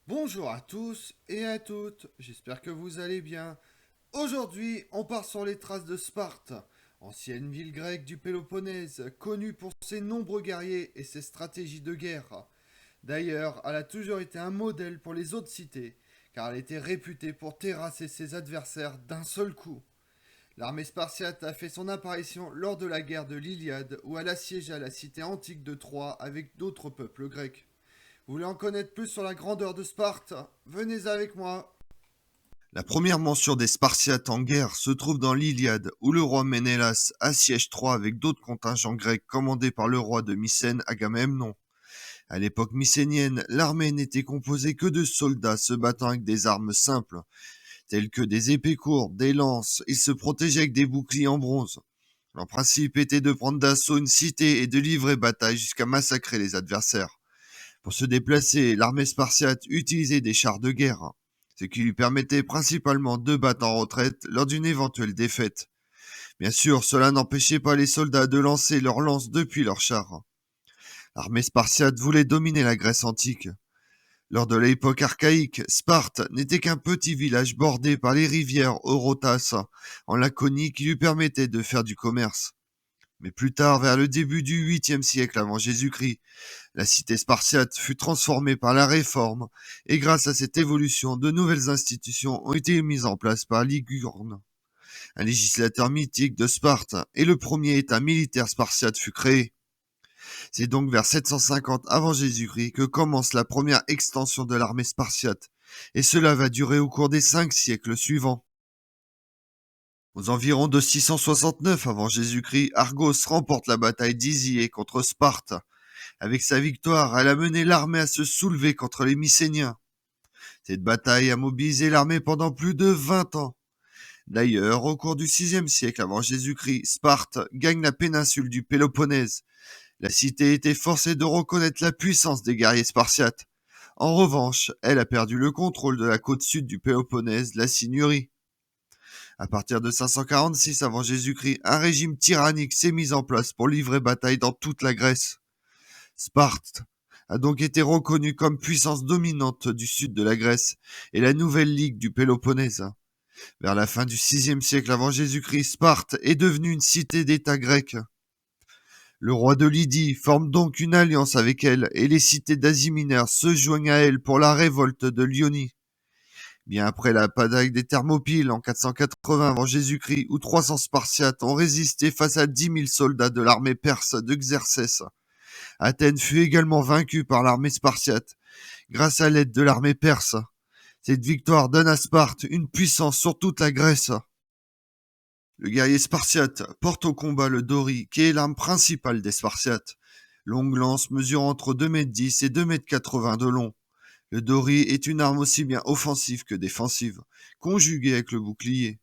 Bonjour à tous et à toutes, j'espère que vous allez bien. Aujourd'hui, on part sur les traces de Sparte, ancienne ville grecque du Péloponnèse, connue pour ses nombreux guerriers et ses stratégies de guerre. D'ailleurs, elle a toujours été un modèle pour les autres cités, car elle était réputée pour terrasser ses adversaires d'un seul coup. L'armée spartiate a fait son apparition lors de la guerre de l'Iliade, où elle assiégea la cité antique de Troie avec d'autres peuples grecs. Vous voulez en connaître plus sur la grandeur de Sparte? Venez avec moi. La première mention des Spartiates en guerre se trouve dans l'Iliade, où le roi Ménélas assiège Troie avec d'autres contingents grecs commandés par le roi de Mycène Agamemnon. À l'époque mycénienne, l'armée n'était composée que de soldats se battant avec des armes simples, telles que des épées courtes, des lances. Ils se protégeaient avec des boucliers en bronze. Leur principe était de prendre d'assaut une cité et de livrer bataille jusqu'à massacrer les adversaires. Pour se déplacer, l'armée spartiate utilisait des chars de guerre, ce qui lui permettait principalement de battre en retraite lors d'une éventuelle défaite. Bien sûr, cela n'empêchait pas les soldats de lancer leurs lances depuis leurs chars. L'armée spartiate voulait dominer la Grèce antique. Lors de l'époque archaïque, Sparte n'était qu'un petit village bordé par les rivières Eurotas en Laconie qui lui permettait de faire du commerce. Mais plus tard, vers le début du 8e siècle avant Jésus-Christ, la cité spartiate fut transformée par la Réforme, et grâce à cette évolution, de nouvelles institutions ont été mises en place par Ligurne, un législateur mythique de Sparte, et le premier État militaire spartiate fut créé. C'est donc vers 750 avant Jésus-Christ que commence la première extension de l'armée spartiate, et cela va durer au cours des 5 siècles suivants. Aux environs de 669 avant Jésus-Christ, Argos remporte la bataille d'Isiée contre Sparte. Avec sa victoire, elle a mené l'armée à se soulever contre les Mycéniens. Cette bataille a mobilisé l'armée pendant plus de 20 ans. D'ailleurs, au cours du 6e siècle avant Jésus-Christ, Sparte gagne la péninsule du Péloponnèse. La cité était forcée de reconnaître la puissance des guerriers spartiates. En revanche, elle a perdu le contrôle de la côte sud du Péloponnèse, la Signorie. À partir de 546 avant Jésus-Christ, un régime tyrannique s'est mis en place pour livrer bataille dans toute la Grèce. Sparte a donc été reconnue comme puissance dominante du sud de la Grèce et la nouvelle ligue du Péloponnèse. Vers la fin du 6e siècle avant Jésus-Christ, Sparte est devenue une cité-d'État grecque. Le roi de Lydie forme donc une alliance avec elle et les cités d'Asie mineure se joignent à elle pour la révolte de Lyonie. Bien après la bataille des Thermopyles en 480 avant Jésus-Christ, où 300 Spartiates ont résisté face à 10 000 soldats de l'armée perse de Xerxès, Athènes fut également vaincue par l'armée spartiate, grâce à l'aide de l'armée perse. Cette victoire donne à Sparte une puissance sur toute la Grèce. Le guerrier spartiate porte au combat le dori, qui est l'arme principale des Spartiates. Longue lance mesurant entre 2,10 m et 2,80 m de long. Le dori est une arme aussi bien offensive que défensive, conjuguée avec le bouclier.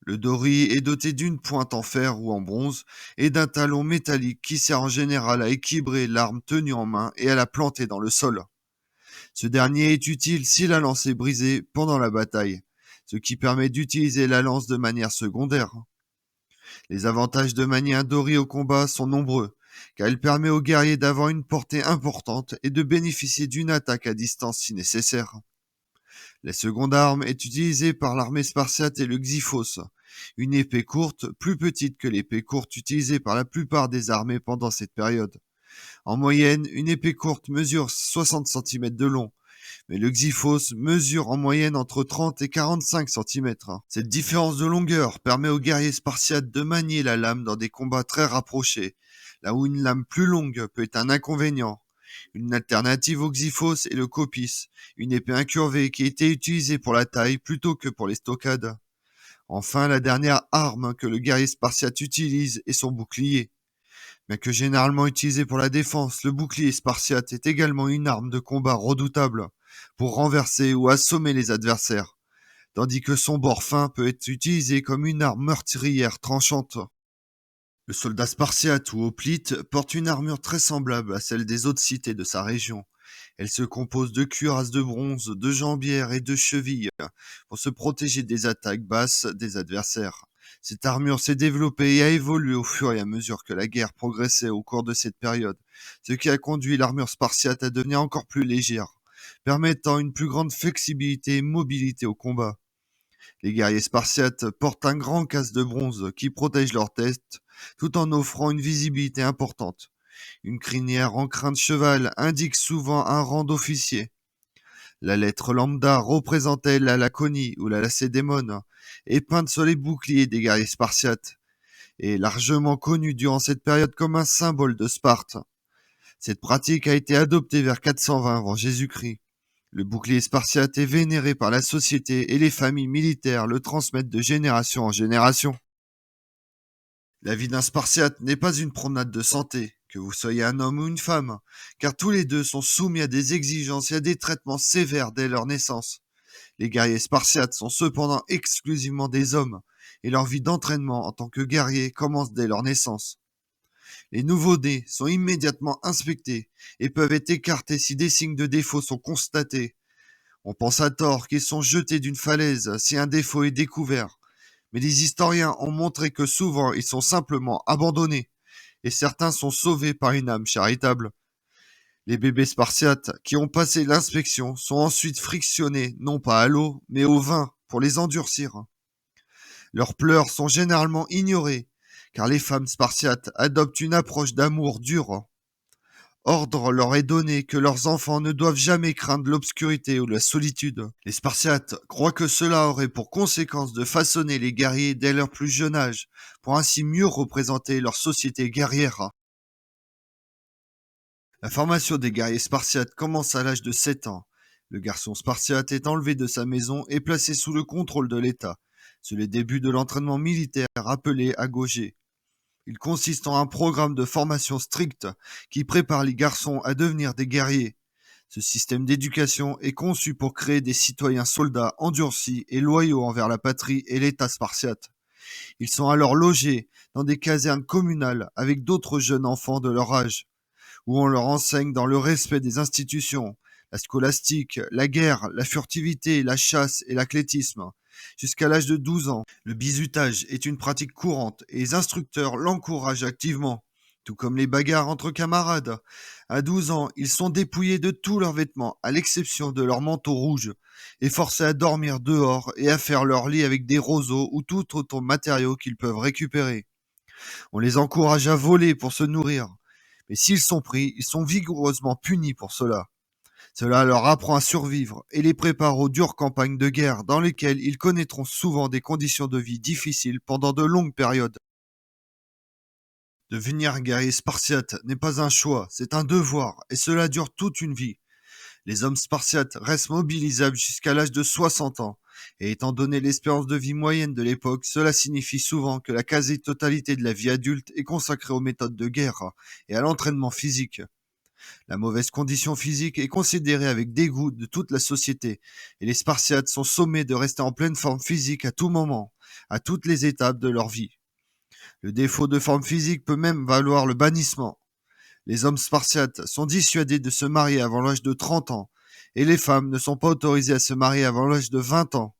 Le dori est doté d'une pointe en fer ou en bronze et d'un talon métallique qui sert en général à équilibrer l'arme tenue en main et à la planter dans le sol. Ce dernier est utile si la lance est brisée pendant la bataille, ce qui permet d'utiliser la lance de manière secondaire. Les avantages de manier un dori au combat sont nombreux, car il permet aux guerriers d'avoir une portée importante et de bénéficier d'une attaque à distance si nécessaire. La seconde arme est utilisée par l'armée spartiate et le xyphos, une épée courte, plus petite que l'épée courte utilisée par la plupart des armées pendant cette période. En moyenne, une épée courte mesure 60 cm de long, mais le xyphos mesure en moyenne entre 30 et 45 cm. Cette différence de longueur permet aux guerriers spartiates de manier la lame dans des combats très rapprochés, là où une lame plus longue peut être un inconvénient. Une alternative au xyphos est le copis, une épée incurvée qui était utilisée pour la taille plutôt que pour les stockades. Enfin, la dernière arme que le guerrier spartiate utilise est son bouclier. Bien que généralement utilisé pour la défense, le bouclier spartiate est également une arme de combat redoutable pour renverser ou assommer les adversaires, tandis que son bord fin peut être utilisé comme une arme meurtrière tranchante. Le soldat spartiate ou hoplite porte une armure très semblable à celle des autres cités de sa région. Elle se compose de cuirasses de bronze, de jambières et de chevilles pour se protéger des attaques basses des adversaires. Cette armure s'est développée et a évolué au fur et à mesure que la guerre progressait au cours de cette période, ce qui a conduit l'armure spartiate à devenir encore plus légère, permettant une plus grande flexibilité et mobilité au combat. Les guerriers spartiates portent un grand casque de bronze qui protège leur tête tout en offrant une visibilité importante. Une crinière en crin de cheval indique souvent un rang d'officier. La lettre lambda représentait la Laconie ou la Lacédémone et peinte sur les boucliers des guerriers spartiates, est largement connue durant cette période comme un symbole de Sparte. Cette pratique a été adoptée vers 420 avant Jésus-Christ. Le bouclier spartiate est vénéré par la société et les familles militaires le transmettent de génération en génération. La vie d'un spartiate n'est pas une promenade de santé, que vous soyez un homme ou une femme, car tous les deux sont soumis à des exigences et à des traitements sévères dès leur naissance. Les guerriers spartiates sont cependant exclusivement des hommes, et leur vie d'entraînement en tant que guerrier commence dès leur naissance. Les nouveau-nés sont immédiatement inspectés et peuvent être écartés si des signes de défaut sont constatés. On pense à tort qu'ils sont jetés d'une falaise si un défaut est découvert, mais les historiens ont montré que souvent ils sont simplement abandonnés, et certains sont sauvés par une âme charitable. Les bébés spartiates qui ont passé l'inspection sont ensuite frictionnés, non pas à l'eau, mais au vin, pour les endurcir. Leurs pleurs sont généralement ignorés, car les femmes spartiates adoptent une approche d'amour dur. Ordre leur est donné que leurs enfants ne doivent jamais craindre l'obscurité ou la solitude. Les Spartiates croient que cela aurait pour conséquence de façonner les guerriers dès leur plus jeune âge, pour ainsi mieux représenter leur société guerrière. La formation des guerriers spartiates commence à l'âge de 7 ans. Le garçon spartiate est enlevé de sa maison et placé sous le contrôle de l'État. C'est le début de l'entraînement militaire appelé agogé. Il consiste en un programme de formation strict qui prépare les garçons à devenir des guerriers. Ce système d'éducation est conçu pour créer des citoyens soldats endurcis et loyaux envers la patrie et l'État spartiate. Ils sont alors logés dans des casernes communales avec d'autres jeunes enfants de leur âge, où on leur enseigne dans le respect des institutions, la scolastique, la guerre, la furtivité, la chasse et l'athlétisme. Jusqu'à l'âge de 12 ans, le bizutage est une pratique courante et les instructeurs l'encouragent activement, tout comme les bagarres entre camarades. À 12 ans, ils sont dépouillés de tous leurs vêtements, à l'exception de leur manteau rouge, et forcés à dormir dehors et à faire leur lit avec des roseaux ou tout autre matériau qu'ils peuvent récupérer. On les encourage à voler pour se nourrir, mais s'ils sont pris, ils sont vigoureusement punis pour cela. Cela leur apprend à survivre et les prépare aux dures campagnes de guerre dans lesquelles ils connaîtront souvent des conditions de vie difficiles pendant de longues périodes. Devenir guerrier spartiate n'est pas un choix, c'est un devoir, et cela dure toute une vie. Les hommes spartiates restent mobilisables jusqu'à l'âge de 60 ans, et étant donné l'espérance de vie moyenne de l'époque, cela signifie souvent que la quasi-totalité de la vie adulte est consacrée aux méthodes de guerre et à l'entraînement physique. La mauvaise condition physique est considérée avec dégoût de toute la société, et les Spartiates sont sommés de rester en pleine forme physique à tout moment, à toutes les étapes de leur vie. Le défaut de forme physique peut même valoir le bannissement. Les hommes spartiates sont dissuadés de se marier avant l'âge de 30 ans, et les femmes ne sont pas autorisées à se marier avant l'âge de 20 ans.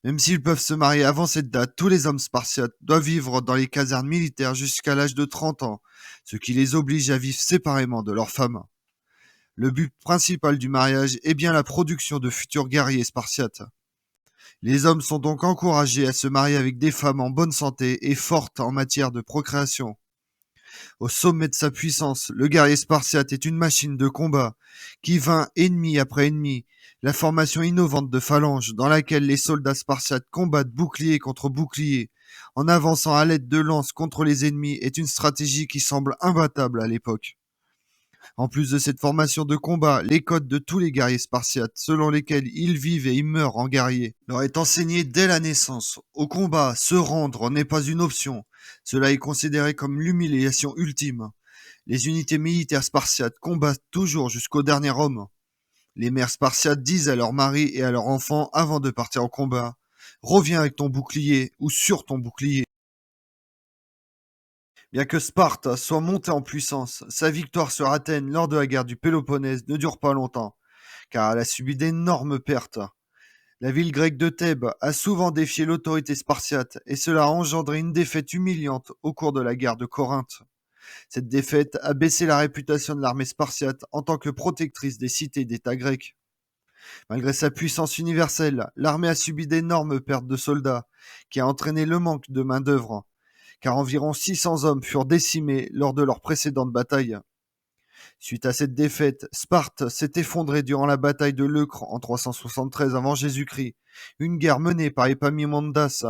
Même s'ils peuvent se marier avant cette date, tous les hommes spartiates doivent vivre dans les casernes militaires jusqu'à l'âge de 30 ans, ce qui les oblige à vivre séparément de leurs femmes. Le but principal du mariage est bien la production de futurs guerriers spartiates. Les hommes sont donc encouragés à se marier avec des femmes en bonne santé et fortes en matière de procréation. Au sommet de sa puissance, le guerrier spartiate est une machine de combat qui vainc ennemi après ennemi. La formation innovante de phalanges dans laquelle les soldats spartiates combattent bouclier contre bouclier en avançant à l'aide de lances contre les ennemis est une stratégie qui semble imbattable à l'époque. En plus de cette formation de combat, les codes de tous les guerriers spartiates, selon lesquels ils vivent et ils meurent en guerrier, leur est enseigné dès la naissance. Au combat, se rendre n'est pas une option. Cela est considéré comme l'humiliation ultime. Les unités militaires spartiates combattent toujours jusqu'au dernier homme. Les mères spartiates disent à leurs maris et à leurs enfants avant de partir en combat: reviens avec ton bouclier ou sur ton bouclier. Bien que Sparte soit montée en puissance, sa victoire sur Athènes lors de la guerre du Péloponnèse ne dure pas longtemps, car elle a subi d'énormes pertes. La ville grecque de Thèbes a souvent défié l'autorité spartiate, et cela a engendré une défaite humiliante au cours de la guerre de Corinthe. Cette défaite a baissé la réputation de l'armée spartiate en tant que protectrice des cités d'État grecs. Malgré sa puissance universelle, l'armée a subi d'énormes pertes de soldats, qui a entraîné le manque de main-d'œuvre, car environ 600 hommes furent décimés lors de leur précédente bataille. Suite à cette défaite, Sparte s'est effondrée durant la bataille de Leucre en 373 avant Jésus-Christ, une guerre menée par Épaminondas,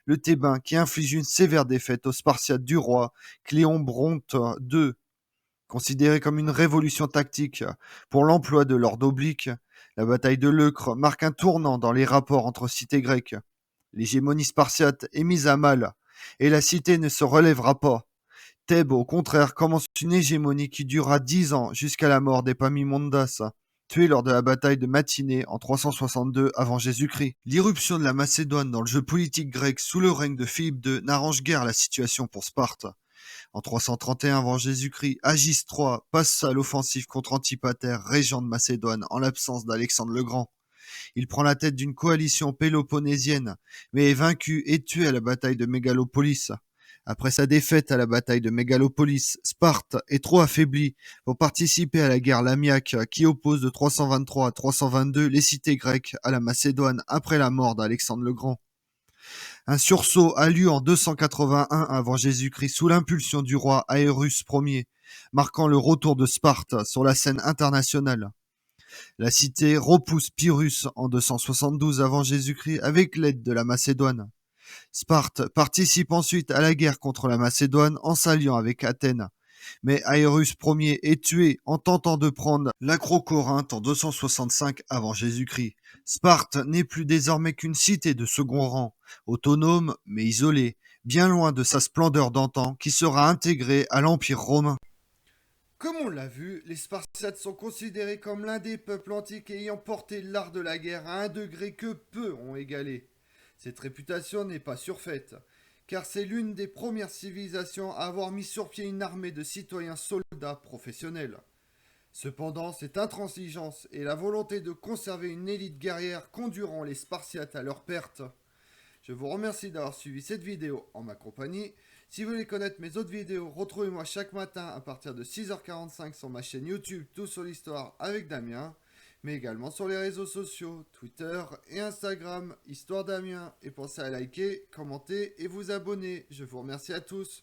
le Thébain, qui inflige une sévère défaite aux Spartiates du roi Cléombronte II. Considérée comme une révolution tactique pour l'emploi de l'ordre oblique, la bataille de Leucre marque un tournant dans les rapports entre cités grecques. L'hégémonie spartiate est mise à mal, et la cité ne se relèvera pas. Thèbes, au contraire, commence une hégémonie qui durera 10 ans jusqu'à la mort d'Épaminondas, tué lors de la bataille de Matinée en 362 avant Jésus-Christ. L'irruption de la Macédoine dans le jeu politique grec sous le règne de Philippe II n'arrange guère la situation pour Sparte. En 331 avant Jésus-Christ, Agis III passe à l'offensive contre Antipater, régent de Macédoine, en l'absence d'Alexandre le Grand. Il prend la tête d'une coalition péloponnésienne, mais est vaincu et tué à la bataille de Mégalopolis. Après sa défaite à la bataille de Mégalopolis, Sparte est trop affaiblie pour participer à la guerre lamiaque qui oppose de 323 à 322 les cités grecques à la Macédoine après la mort d'Alexandre le Grand. Un sursaut a lieu en 281 avant Jésus-Christ sous l'impulsion du roi Aérus Ier, marquant le retour de Sparte sur la scène internationale. La cité repousse Pyrrhus en 272 avant Jésus-Christ avec l'aide de la Macédoine. Sparte participe ensuite à la guerre contre la Macédoine en s'alliant avec Athènes. Mais Aérus Ier est tué en tentant de prendre l'Acrocorinthe en 265 avant Jésus-Christ. Sparte n'est plus désormais qu'une cité de second rang, autonome mais isolée, bien loin de sa splendeur d'antan qui sera intégrée à l'Empire romain. Comme on l'a vu, les Spartiates sont considérés comme l'un des peuples antiques ayant porté l'art de la guerre à un degré que peu ont égalé. Cette réputation n'est pas surfaite, car c'est l'une des premières civilisations à avoir mis sur pied une armée de citoyens soldats professionnels. Cependant, cette intransigeance et la volonté de conserver une élite guerrière conduiront les Spartiates à leur perte. Je vous remercie d'avoir suivi cette vidéo en ma compagnie. Si vous voulez connaître mes autres vidéos, retrouvez-moi chaque matin à partir de 6h45 sur ma chaîne YouTube Tout sur l'Histoire avec Damien, mais également sur les réseaux sociaux, Twitter et Instagram, Histoire Damien. Et pensez à liker, commenter et vous abonner. Je vous remercie à tous.